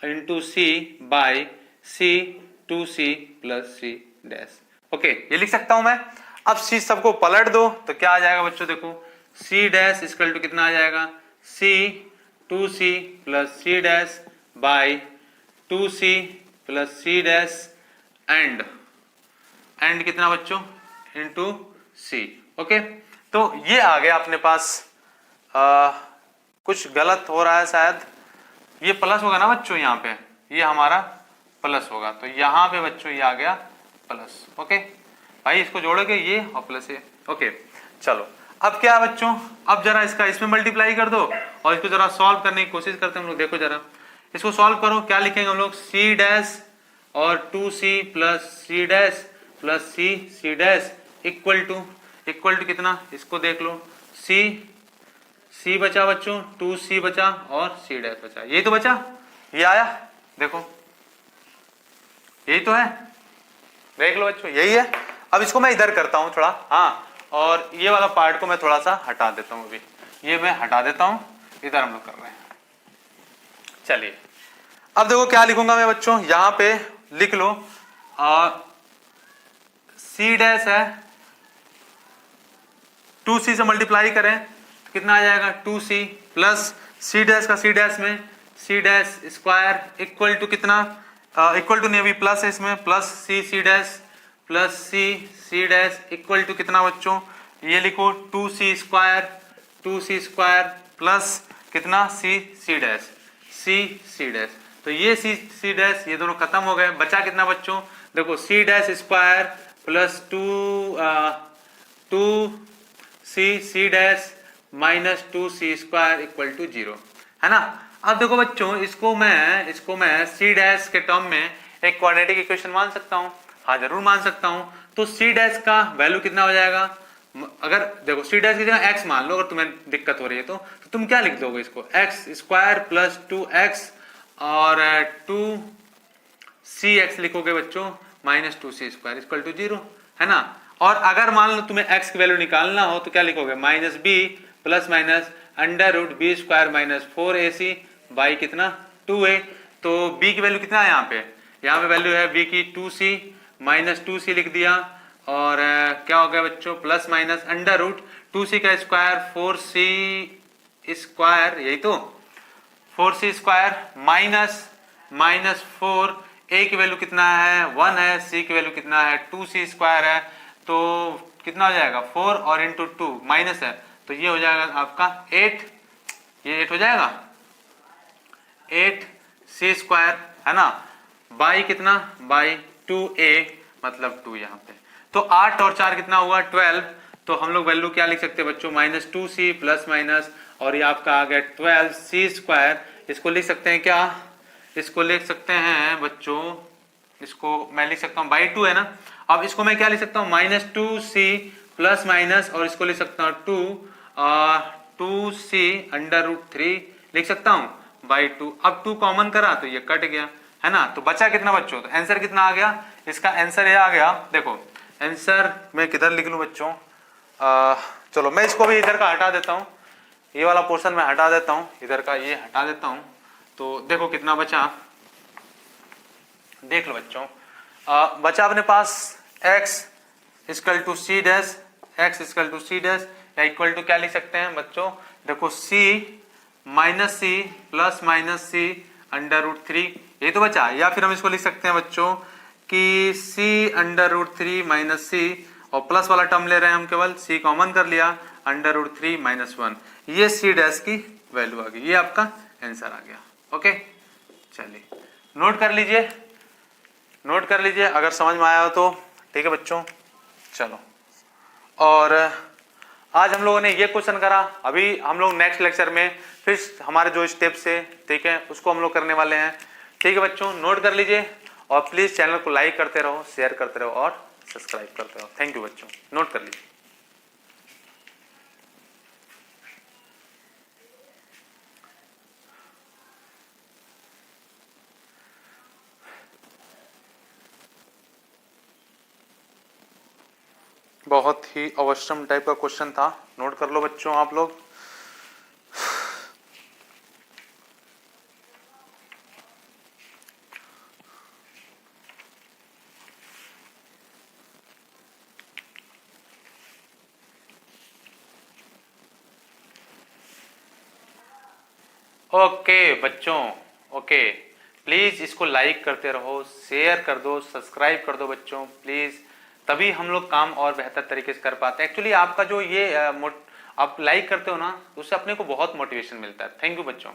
into C by C 2C plus C dash, okay, ये लिख सकता हूं मैं। अब C सबको पलट दो तो क्या आ जाएगा बच्चों, देखो C डैश इक्वल टू कितना आ जाएगा, C 2c plus C dash by 2c plus C dash and कितना बच्चों इंटू सी। ओके, तो ये आ गया अपने पास। कुछ गलत हो रहा है शायद, ये प्लस होगा ना बच्चों, यहाँ पे ये हमारा प्लस होगा, तो यहाँ पे बच्चों ये आ गया प्लस। ओके भाई, इसको जोड़ोगे ये और प्लस ये। ओके चलो, अब क्या है बच्चों, अब जरा इसका इसमें मल्टीप्लाई कर दो और इसको जरा सॉल्व करने की कोशिश करते हैं हम लोग। देखो जरा इसको सॉल्व करो, क्या लिखेंगे हम लोग, सी डैश और 2c plus C dash plus C dash equal to कितना, इसको देख लो, सी बचा बच्चों, 2c बचा और सी डैश बचा, यही तो बचा, ये आया, देखो यही तो है, देख लो बच्चों यही है। अब इसको मैं इधर करता हूं थोड़ा, हाँ, और ये वाला पार्ट को मैं थोड़ा सा हटा देता हूं, अभी ये मैं हटा देता हूं, इधर हम लोग कर रहे हैं। चलिए अब देखो क्या लिखूंगा मैं बच्चों, यहां पे लिख लो, सी डैश है, 2c से मल्टीप्लाई करें तो कितना आ जाएगा, 2c प्लस सी डैश का सी डैश में C dash square equal to कितना, इक्वल टू नहीं अभी प्लस है इसमें, plus C dash plus C dash equal to कितना बच्चों, ये लिखो 2c स्क्वायर प्लस कितना सी डैश, तो ये सी डैश ये दोनों खत्म हो गए, बचा कितना बच्चों, देखो c dash square plus two C dash minus 2c square equal to 0, है ना। अब देखो बच्चों, इसको मैं सी डैश के टर्म में एक क्वाड्रेटिक इक्वेशन मान सकता हूं, हाँ जरूर मान सकता हूं। तो सी डैश का वैल्यू कितना हो जाएगा, अगर देखो सी डैश की जगह x मान लो, अगर तुम्हें दिक्कत हो रही है तो तुम क्या लिख दोगे इसको, एक्स स्क्वायर प्लस 2x और 2cx लिखोगे बच्चों minus 2c square equal to 0, है ना। और अगर मान लो तुम्हें x की वैल्यू निकालना हो तो क्या लिखोगे, minus b plus minus under root b square minus 4ac by कितना 2a। तो b की वैल्यू कितना है यहाँ पे वैल्यू है b की 2c माइनस 2c लिख दिया, और क्या हो गया बच्चों, plus minus under root 2c का स्क्वायर 4c स्क्वायर, यही तो 4c स्क्वायर माइनस 4, a की वैल्यू कितना है 1 है, c की वैल्यू कितना है 2c स्क्वायर है, तो कितना हो जाएगा 4 और इंटू 2 माइनस है, तो ये हो जाएगा आपका 8, ये 8 हो जाएगा 8c स्क्वायर, है ना, बाई कितना बाई 2a मतलब 2 यहाँ पे, तो 8 और 4 कितना हुआ 12, तो हम लोग वैल्यू क्या लिख सकते हैं बच्चों, माइनस 2c प्लस माइनस, और ये आपका आ गया 12c स्क्वायर, इसको लिख सकते हैं क्या, इसको लिख सकते हैं बच्चों, इसको मैं लिख सकता हूँ बाई 2 है ना। अब इसको मैं क्या लिख सकता हूँ, माइनस 2c प्लस माइनस, और इसको लिख सकता हूँ 2c अंडर रूट 3 लिख सकता हूँ बाई 2। अब 2 कॉमन करा तो ये कट गया, है ना, तो बचा कितना बच्चों, तो आंसर कितना आ गया, इसका आंसर ये आ गया, देखो आंसर मैं किधर लिख लूं बच्चों, चलो मैं इसको भी इधर का हटा देता हूँ, ये वाला पोर्शन मैं हटा देता हूँ, इधर का ये हटा देता हूँ, तो देखो कितना बचा, देख लो बच्चों, बचा अपने पास x equal to C dash, x equal to C dash, या इक्वल टू क्या लिख सकते हैं बच्चों, देखो c minus C plus minus C under root 3, ये तो बचा, या फिर हम इसको लिख सकते हैं बच्चों कि c अंडर रूट 3 माइनस सी, और प्लस वाला टर्म ले रहे हैं हम, केवल c कॉमन कर लिया, अंडर रूट 3 माइनस 1, ये c डैश की वैल्यू आ गई, ये आपका आंसर आ गया। ओके चलिए नोट कर लीजिए अगर समझ में आया हो तो, ठीक है बच्चों। चलो, और आज हम लोगों ने ये क्वेश्चन करा, अभी हम लोग नेक्स्ट लेक्चर में फिर हमारे जो स्टेप्स है, ठीक है, उसको हम लोग करने वाले हैं, ठीक है बच्चों, नोट कर लीजिए, और प्लीज चैनल को लाइक करते रहो, शेयर करते रहो और सब्सक्राइब करते रहो। थैंक यू बच्चों, नोट कर लीजिए। बहुत ही अवश्यम टाइप का क्वेश्चन था, नोट कर लो बच्चों आप लोग। ओके बच्चों, ओके प्लीज इसको लाइक करते रहो, शेयर कर दो, सब्सक्राइब कर दो बच्चों प्लीज, तभी हम लोग काम और बेहतर तरीके से कर पाते हैं। एक्चुअली आपका जो ये आप लाइक करते हो ना, उससे अपने को बहुत मोटिवेशन मिलता है। थैंक यू बच्चों।